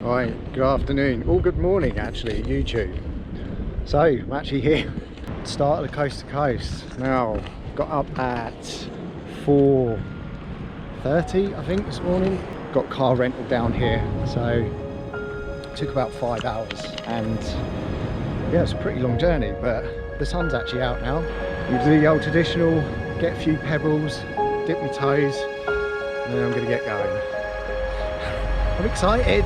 Right, good afternoon, or good morning actually, YouTube. So, I'm actually here, start of the coast to coast. Now, got up at 4:30 I think this morning. Got car rental down here, so it took about 5 hours. And yeah, it's a pretty long journey, but the sun's actually out now. We do the old traditional, get a few pebbles, dip my toes, and then I'm gonna get going. I'm excited.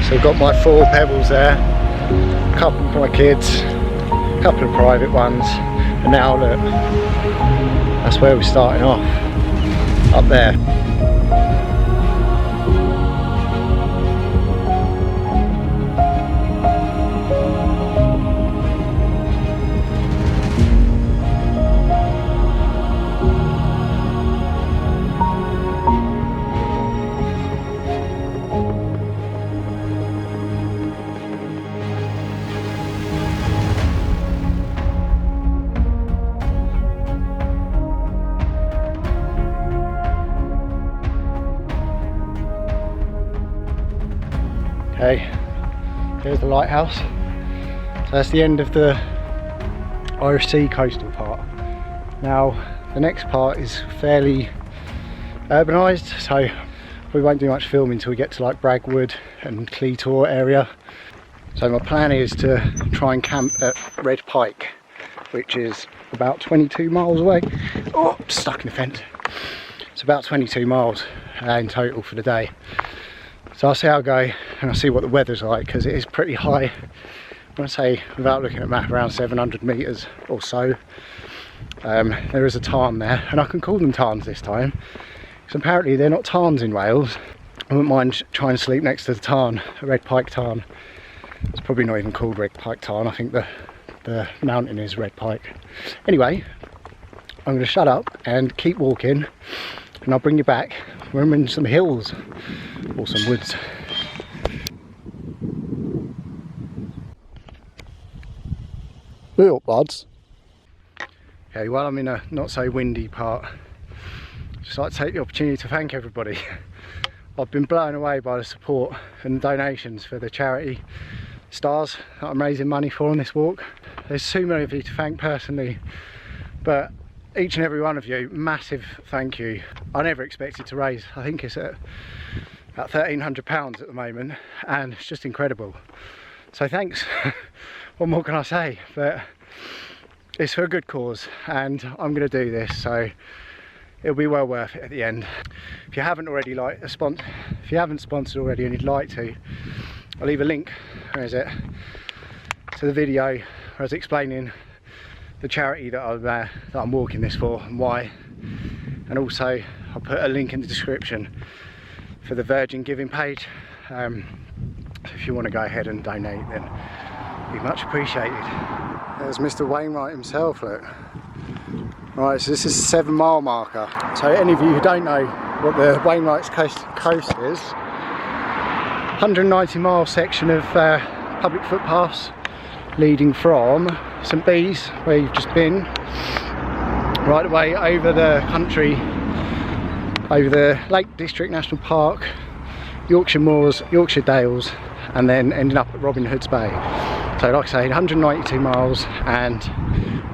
So I've got my 4 pebbles there, a couple for my kids, a couple of private ones, and now look, that's where we're starting off, up there. Okay, here's the lighthouse. So that's the end of the Irish Sea coastal part. Now the next part is fairly urbanised, so we won't do much filming until we get to like Bragwood and Cleator area. So my plan is to try and camp at Red Pike, which is about 22 miles away. Oh, stuck in the fence. It's about 22 miles in total for the day. So I'll see how I go, and I'll see what the weather's like, because it is pretty high. I want to say, without looking at map, around 700 metres or so. There is a tarn there, and I can call them tarns this time, because apparently they're not tarns in Wales. I wouldn't mind trying to sleep next to the tarn, a Red Pike tarn. It's probably not even called Red Pike tarn, I think the mountain is Red Pike. Anyway, I'm going to shut up and keep walking, and I'll bring you back when I'm in some hills or some woods. We're up, lads. Okay, well, I'm in a not so windy part. Just like to take the opportunity to thank everybody. I've been blown away by the support and donations for the charity Stars that I'm raising money for on this walk. There's so many of you to thank personally, but each and every one of you, massive thank you. I never expected to raise, I think it's at about £1,300 at the moment, and it's just incredible. So thanks. What more can I say? But it's for a good cause, and I'm going to do this, so it'll be well worth it at the end. If you haven't already if you haven't sponsored already and you'd like to, I'll leave a link, where is it, to the video where I was explaining the charity that I'm walking this for and why, and also I'll put a link in the description for the Virgin giving page. If you want to go ahead and donate, then it'd be much appreciated. There's Mr. Wainwright himself, look. Right, so this is the 7 mile marker. So any of you who don't know what the Wainwright's coast is, 190 mile section of public footpaths leading from St Bees, where you've just been, right away over the country, over the Lake District National Park, Yorkshire Moors, Yorkshire Dales, and then ending up at Robin Hood's Bay. So like I say, 192 miles, and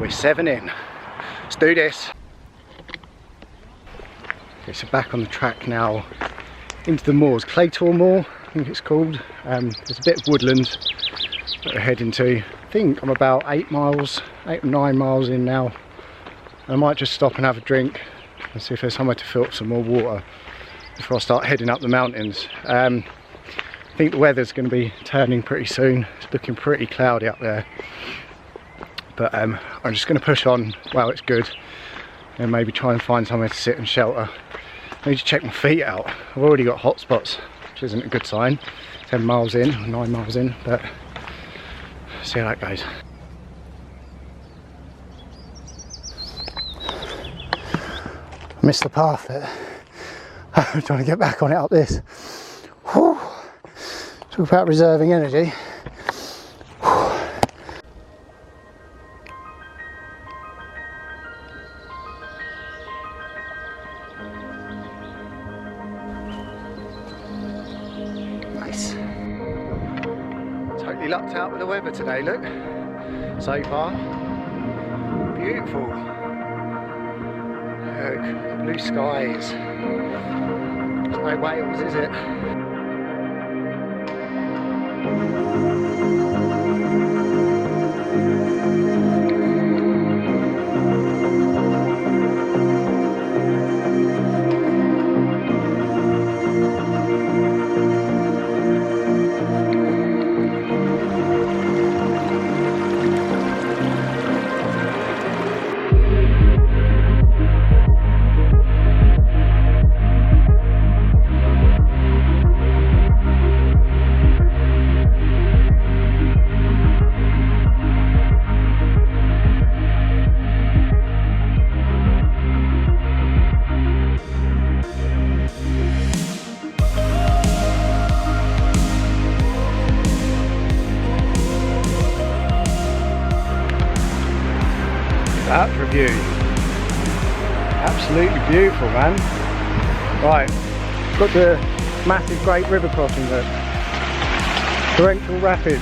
we're 7 in. Let's do this. Okay, so back on the track now into the moors, Cleator Moor I think it's called. There's a bit of woodland that we're heading to. I think I'm about 8 or 9 miles in now. I might just stop and have a drink and see if there's somewhere to fill up some more water before I start heading up the mountains. I think the weather's going to be turning pretty soon. It's looking pretty cloudy up there, but I'm just going to push on while it's good, and maybe try and find somewhere to sit and shelter. I need to check my feet out. I've already got hot spots, which isn't a good sign. 10 miles in, or 9 miles in, but see how that goes. I missed the path there. I'm trying to get back on it up this. Whew. Talk about reserving energy. lucked out with the weather today, look. So far. Beautiful. Look, blue skies. There's no Wales, is it? That view, absolutely beautiful, man. Right, got the massive Great River crossing there, torrential rapids.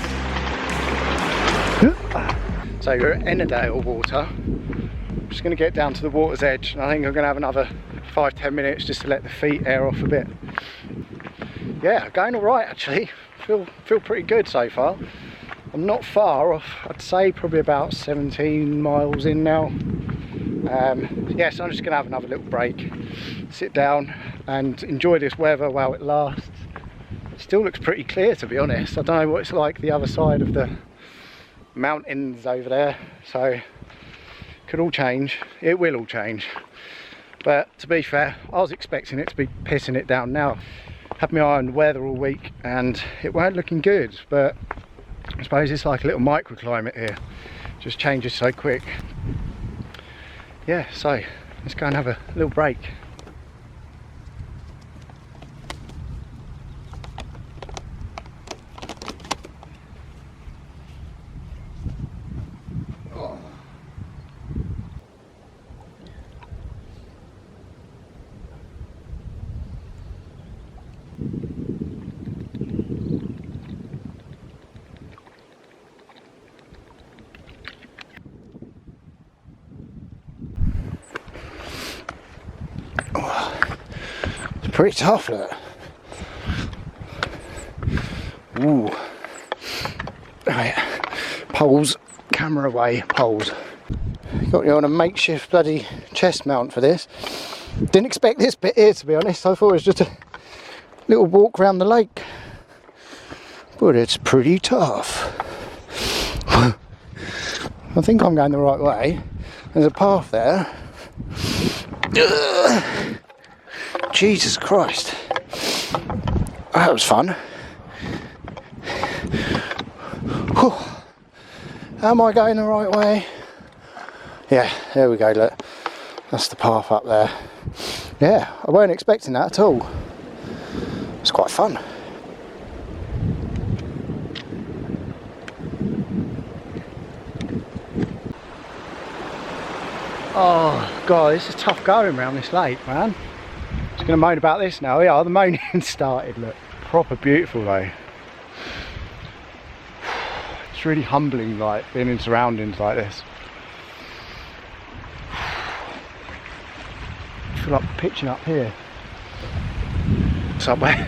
So you're at Ennerdale water. I'm just going to get down to the water's edge, and I think I'm going to have another 5-10 minutes just to let the feet air off a bit. Yeah, going all right actually. Feel pretty good so far. I'm not far off, I'd say probably about 17 miles in now. Yeah, so I'm just going to have another little break, sit down and enjoy this weather while it lasts. It still looks pretty clear, to be honest. I don't know what it's like the other side of the mountains over there, so it could all change. It will all change. But to be fair, I was expecting it to be pissing it down now. Had my eye on the weather all week and it weren't looking good, but I suppose it's like a little microclimate here, just changes so quick. Yeah, so let's go and have a little break. Pretty tough, look. Ooh. Right, poles, camera away, poles. Got you on a makeshift bloody chest mount for this. Didn't expect this bit here, to be honest. I thought it was just a little walk around the lake. But it's pretty tough. I think I'm going the right way. There's a path there. Ugh. Jesus Christ, that was fun. Whew. Am I going the right way? Yeah, there we go, look. That's the path up there. Yeah, I weren't expecting that at all. It's quite fun. Oh God, this is tough going around this lake, man. Just going to moan about this now. Yeah, the moaning started. Look, proper beautiful though. It's really humbling, like being in surroundings like this. I feel like pitching up here. Somewhere.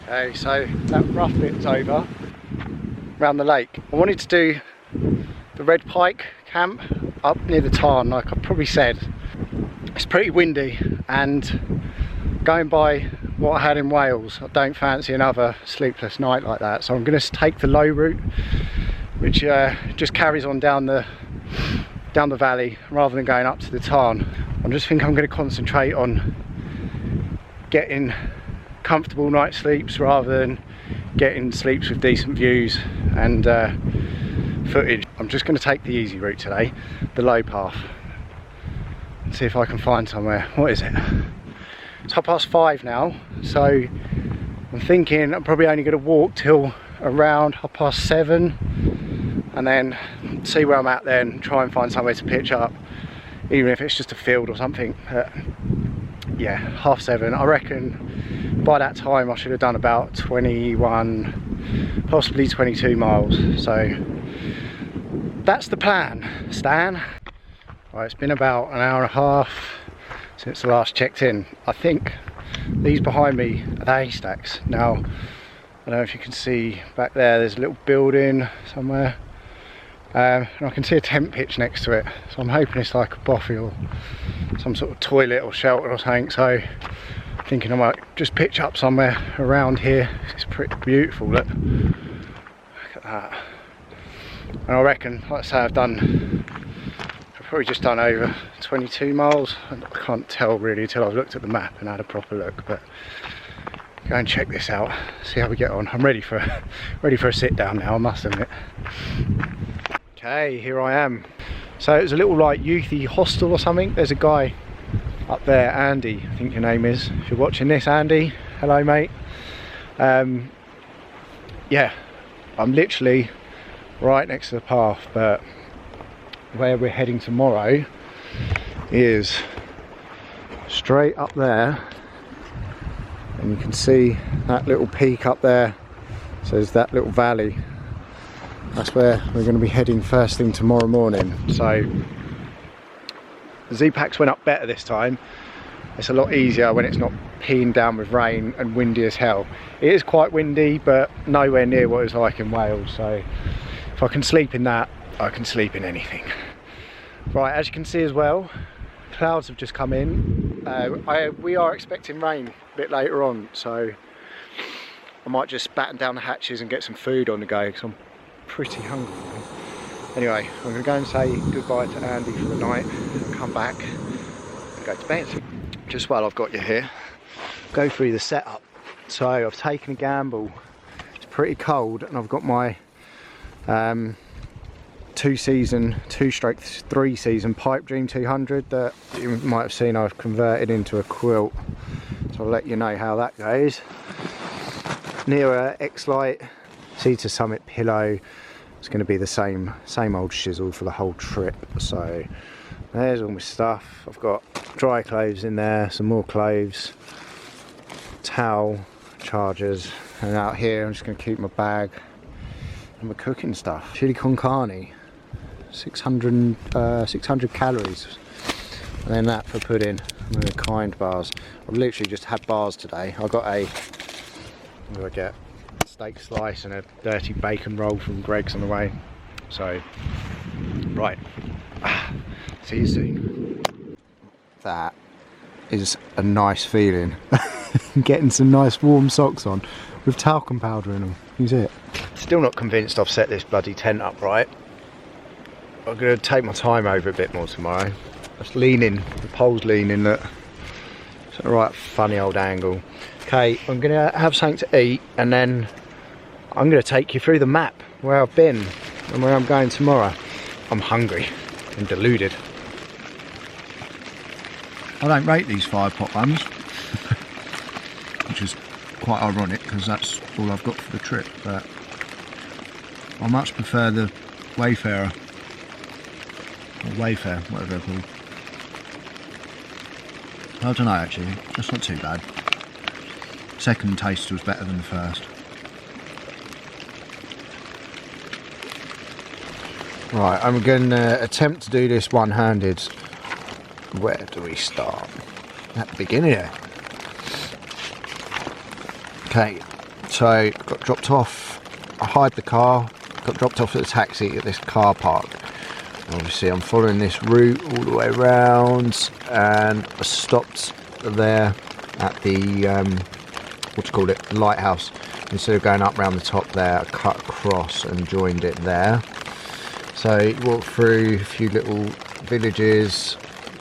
Okay, so that rough bit's over. Around the lake. I wanted to do the Red Pike camp up near the tarn, like I probably said. It's pretty windy, and going by what I had in Wales, I don't fancy another sleepless night like that, so I'm going to take the low route, which just carries on down the valley rather than going up to the tarn. I just think I'm going to concentrate on getting comfortable night sleeps rather than getting sleeps with decent views and footage. I'm just going to take the easy route today, the low path. See if I can find somewhere. What is it? It's 5:30 now, so I'm thinking I'm probably only going to walk till around 7:30 and then see where I'm at then, try and find somewhere to pitch up, even if it's just a field or something. Yeah, 7:30. I reckon by that time I should have done about 21 possibly 22 miles. So that's the plan, Stan. Right, it's been about an hour and a half since the last checked in. I think these behind me are the haystacks. Now, I don't know if you can see back there, there's a little building somewhere. And I can see a tent pitch next to it. So I'm hoping it's like a bothy or some sort of toilet or shelter or something. So I'm thinking I might just pitch up somewhere around here. It's pretty beautiful, look at that. And I reckon, like I say, I've probably just done over 22 miles. I can't tell really until I've looked at the map and had a proper look, but go and check this out, see how we get on. I'm ready for a sit down now, I must admit. Okay, here I am. So it's a little like youthy hostel or something. There's a guy up there, Andy, I think your name is. If you're watching this, Andy, hello mate. Yeah, I'm literally right next to the path, but where we're heading tomorrow is straight up there, and you can see that little peak up there. So there's that little valley. That's where we're going to be heading first thing tomorrow morning. So the Z-Packs went up better this time. It's a lot easier when it's not peeing down with rain and windy as hell. It is quite windy, but nowhere near what it's like in Wales. So if I can sleep in that, I can sleep in anything. Right, as you can see as well, clouds have just come in. We are expecting rain a bit later on, so I might just batten down the hatches and get some food on the go, because I'm pretty hungry. Anyway, I'm going to go and say goodbye to Andy for the night, and come back and go to bed. Just while I've got you here, go through the setup. So I've taken a gamble. It's pretty cold, and I've got my 2/3 season Pipe Dream 200 that you might have seen I've converted into a quilt. So I'll let you know how that goes. Nearer X-Light Cedar Summit pillow. It's going to be the same old shizzle for the whole trip. So there's all my stuff. I've got dry clothes in there, some more clothes, towel, chargers, and out here I'm just going to keep my bag and my cooking stuff. Chili con carne, 600 calories, and then that for pudding and the kind bars. I've literally just had bars today. I got a, what do I get? Steak slice and a dirty bacon roll from Greg's on the way. So right, see you soon. That is a nice feeling. Getting some nice warm socks on with talcum powder in them. You see it? Still not convinced I've set this bloody tent up right. I'm going to take my time over a bit more tomorrow. Just leaning, the pole's leaning, look. It's at a right funny old angle. Okay, I'm going to have something to eat, and then I'm going to take you through the map where I've been and where I'm going tomorrow. I'm hungry and deluded. I don't rate these 5-pot buns, which is quite ironic because that's all I've got for the trip, but I much prefer the Wayfarer, or Wayfair, whatever they're called. I don't know actually, that's not too bad. Second taste was better than the first. Right, I'm going to attempt to do this one-handed. Where do we start? At the beginning here. Okay, so got dropped off. I hired the car, got dropped off at the taxi at this car park. Obviously I'm following this route all the way around, and I stopped there at the what do you call it, lighthouse. Instead of going up round the top there, I cut across and joined it there. So walked through a few little villages,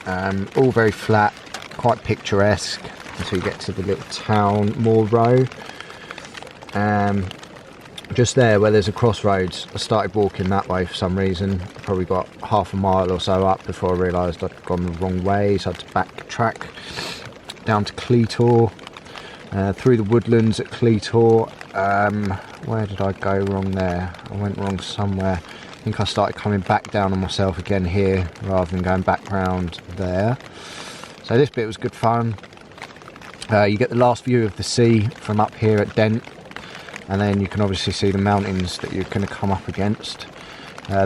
all very flat, quite picturesque, until you get to the little town, Moor Row. Just there where there's a crossroads, I started walking that way for some reason. Probably got half a mile or so up before I realised I'd gone the wrong way, so I had to backtrack down to Cleator, through the woodlands at Cleator. Where did I go wrong there? I went wrong somewhere. I think I started coming back down on myself again here rather than going back round there. So this bit was good fun. You get the last view of the sea from up here at Dent. and then you can obviously see the mountains that you're going to come up against.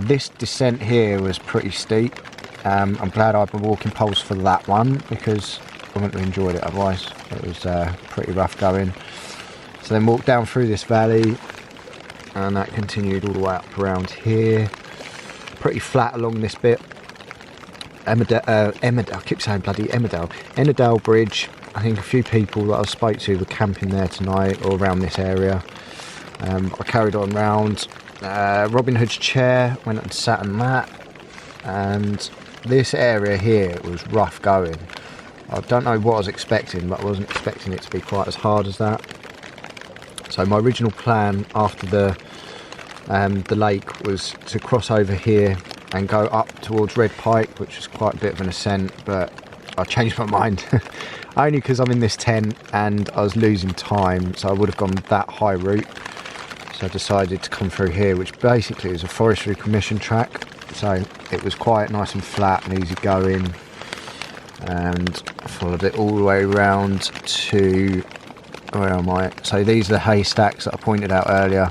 This descent here was pretty steep. I'm glad I had my walking poles for that one, because I wouldn't have enjoyed it otherwise. It was pretty rough going. So then walked down through this valley, and that continued all the way up around here. Pretty flat along this bit. I keep saying bloody Emmerdale Bridge. I think a few people that I spoke to were camping there tonight, or around this area. I carried on round. Robin Hood's chair, went and sat on that. And this area here was rough going. I don't know what I was expecting, but I wasn't expecting it to be quite as hard as that. So my original plan after the lake was to cross over here and go up towards Red Pike, which is quite a bit of an ascent, but I changed my mind. Only because I'm in this tent and I was losing time, so I would have gone that high route. So I decided to come through here, which basically is a forestry commission track. So it was quite nice and flat and easy going, and I followed it all the way around to, where am I? So these are the haystacks that I pointed out earlier,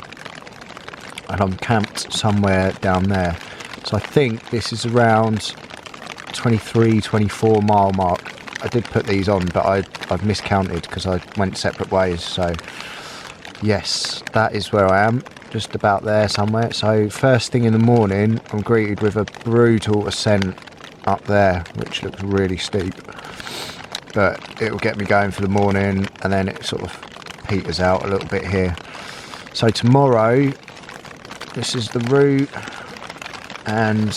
and I'm camped somewhere down there. So I think this is around 23-24 mile mark. I did put these on, but I've miscounted because I went separate ways. So yes, that is where I am, just about there somewhere. So first thing in the morning, I'm greeted with a brutal ascent up there, which looks really steep, but it will get me going for the morning, and then it sort of peters out a little bit here. So tomorrow, this is the route, and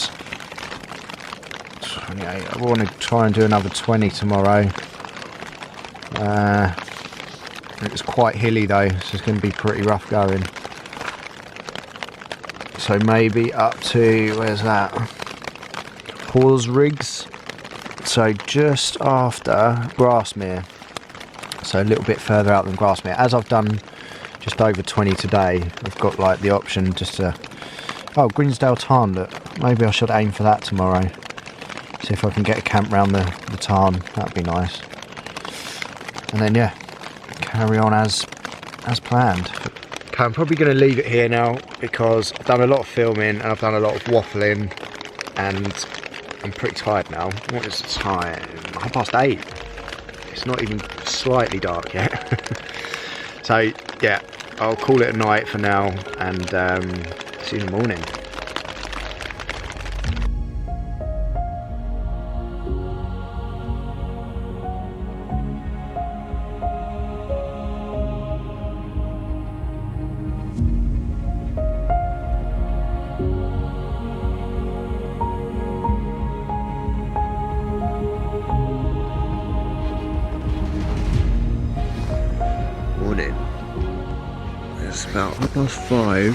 28. I want to try and do another 20 tomorrow. It's quite hilly though, so it's going to be pretty rough going. So maybe up to, where's that? Horsriggs. So just after Grasmere. So a little bit further out than Grasmere. As I've done just over 20 today, I've got like the option just to... Oh, Grinsdale Tarn, look. Maybe I should aim for that tomorrow. See if I can get a camp round the tarn. That'd be nice. And then yeah, carry on as planned. I'm probably going to leave it here now, because I've done a lot of filming and I've done a lot of waffling, and I'm pretty tired now. What is the time? 8:30. It's not even slightly dark yet. So yeah, I'll call it a night for now, and see you in the morning. Morning. It's about 5:30.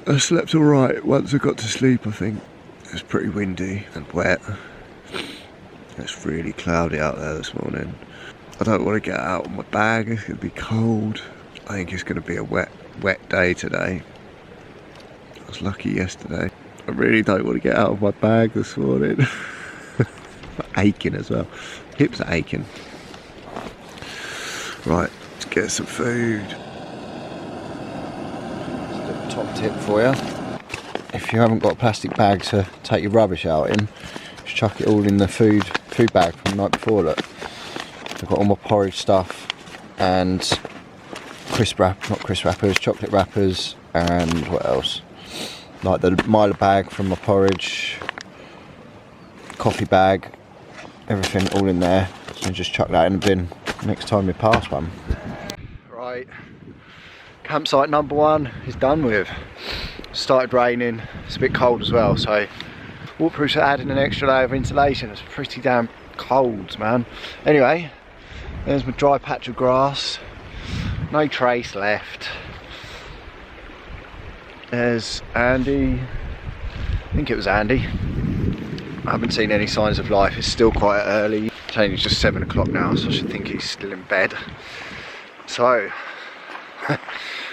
I slept alright once I got to sleep, I think. It's pretty windy and wet. It's really cloudy out there this morning. I don't want to get out of my bag, it's going to be cold. I think it's going to be a wet day today. I was lucky yesterday. I really don't want to get out of my bag this morning. Aching as well. Hips are aching. Right, let's get some food. Just a top tip for you. If you haven't got a plastic bag to take your rubbish out in, just chuck it all in the food bag from the night before. Look, I've got all my porridge stuff and chocolate wrappers, and what else? Like the Milo bag from my porridge, coffee bag, everything all in there. So just chuck that in the bin next time we pass one. Right, campsite number 1 is done with. Started raining, it's a bit cold as well, so waterproof's adding an extra layer of insulation. It's pretty damn cold, man. Anyway, there's my dry patch of grass, no trace left. There's Andy, I think it was Andy. I haven't seen any signs of life, it's still quite early. It's only just 7 o'clock now, so I should think he's still in bed. So,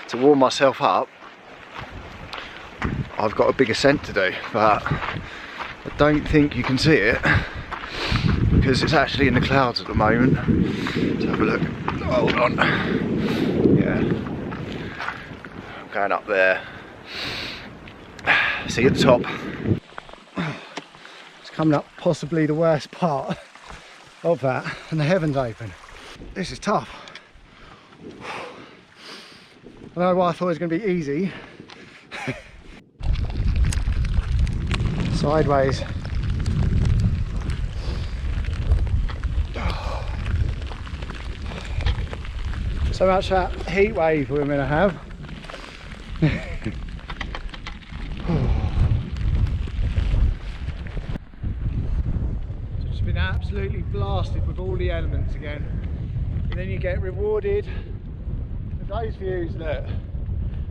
to warm myself up, I've got a big ascent to do, but I don't think you can see it because it's actually in the clouds at the moment. Let's have a look. Hold on. Yeah. I'm going up there. See at the top. It's coming up possibly the worst part of that, and the heavens open. This is tough. I don't know why I thought it was going to be easy. Sideways. So much that heat wave we're going to have. It's been absolutely blasted with all the elements again, and then you get rewarded with those views. Look,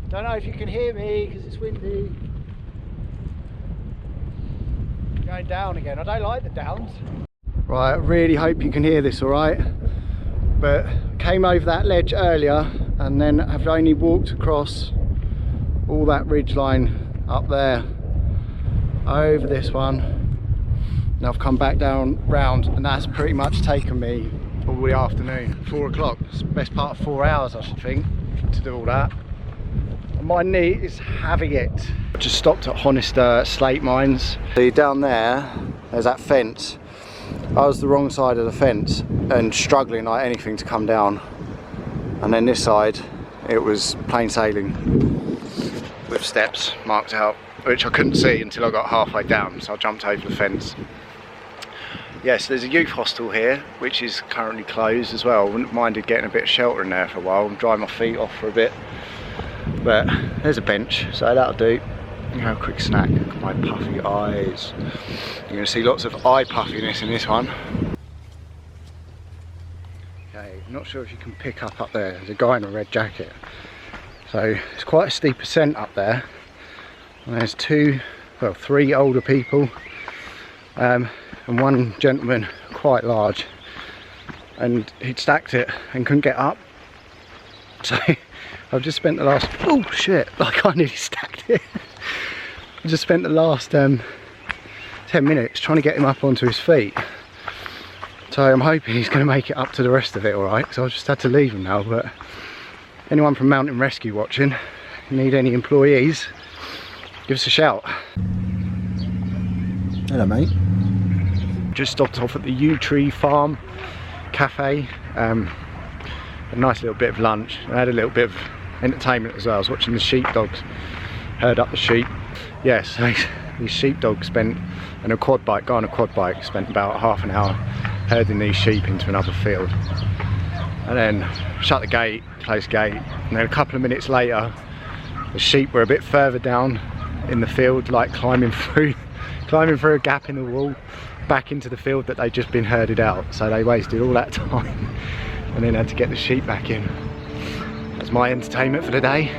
don't know if you can hear me because it's windy. Going down again. I don't like the downs. Right, I really hope you can hear this all right, but came over that ledge earlier and then I've only walked across all that ridge line up there over this one. Now I've come back down round, and that's pretty much taken me all the afternoon. 4 o'clock, it's the best part of 4 hours I should think to do all that. And my knee is having it. I just stopped at Honister Slate Mines. See down there, there's that fence. I was the wrong side of the fence and struggling like anything to come down. And then this side, it was plain sailing with steps marked out, which I couldn't see until I got halfway down, so I jumped over the fence. Yes, there's a youth hostel here, which is currently closed as well. I wouldn't minded getting a bit of shelter in there for a while and dry my feet off for a bit. But there's a bench, so that'll do. You know, a quick snack. Look at my puffy eyes. You're going to see lots of eye puffiness in this one. Okay, I'm not sure if you can pick up there. There's a guy in a red jacket. So it's quite a steep ascent up there. And there's three older people. And one gentleman, quite large. And he'd stacked it and couldn't get up. So I've just spent the last, oh shit, like I nearly stacked it. I just spent the last 10 minutes trying to get him up onto his feet. So I'm hoping he's going to make it up to the rest of it alright, so I just had to leave him now. But anyone from Mountain Rescue watching, need any employees, give us a shout. Hello mate. Just stopped off at the Yew Tree Farm Cafe. A nice little bit of lunch. I had a little bit of entertainment as well. I was watching the sheepdogs herd up the sheep. Yes, these sheepdogs spent, and a quad bike, guy on a quad bike, spent about half an hour herding these sheep into another field. And then shut the gate, closed gate, and then a couple of minutes later, the sheep were a bit further down in the field, like climbing through a gap in the wall, back into the field that they'd just been herded out. So they wasted all that time and then had to get the sheep back in. That's my entertainment for the day.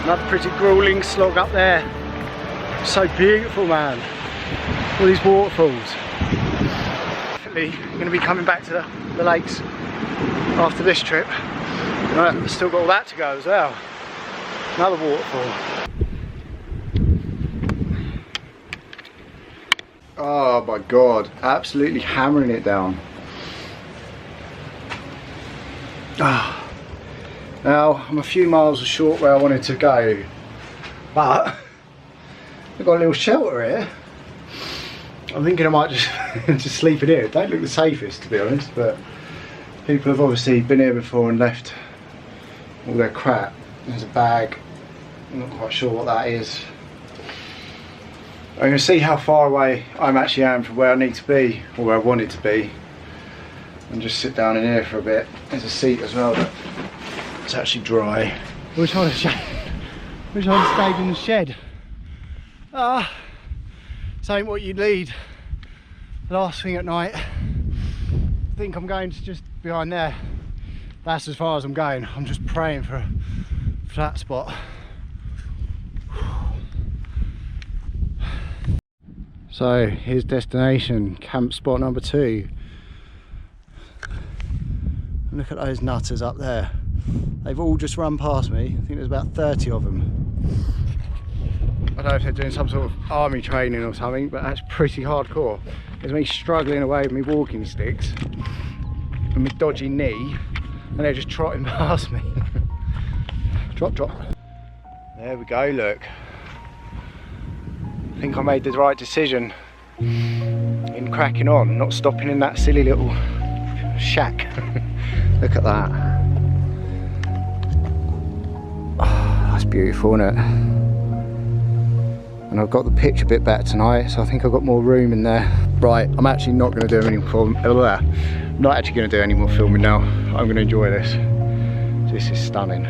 Another pretty grueling slog up there. So beautiful, man. All these waterfalls. Definitely going to be coming back to the lakes after this trip. I've still got all that to go as well. Another waterfall. Oh my god, absolutely hammering it down. Ah. Now, I'm a few miles short where I wanted to go, but I've got a little shelter here. I'm thinking I might just sleep in here. It don't look the safest, to be honest, but people have obviously been here before and left all their crap. There's a bag, I'm not quite sure what that is. I'm going to see how far away I'm actually am from where I need to be, or where I wanted to be, and just sit down in here for a bit. There's a seat as well that It's actually dry. Wish I'd have stayed in the shed. This ain't what you need last thing at night. I think I'm going to just behind there. That's as far as I'm going. I'm just praying for a flat spot. So here's destination, camp spot number 2. Look at those nutters up there. They've all just run past me. I think there's about 30 of them. I don't know if they're doing some sort of army training or something, but that's pretty hardcore. There's me struggling away with my walking sticks and my dodgy knee, and they're just trotting past me. Drop, drop. There we go, look. I think I made the right decision in cracking on, not stopping in that silly little shack. Look at that. Oh, that's beautiful, isn't it? And I've got the pitch a bit better tonight, so I think I've got more room in there. Right, I'm actually not going to do any more I'm not actually going to do any more filming now. I'm going to enjoy this. This is stunning.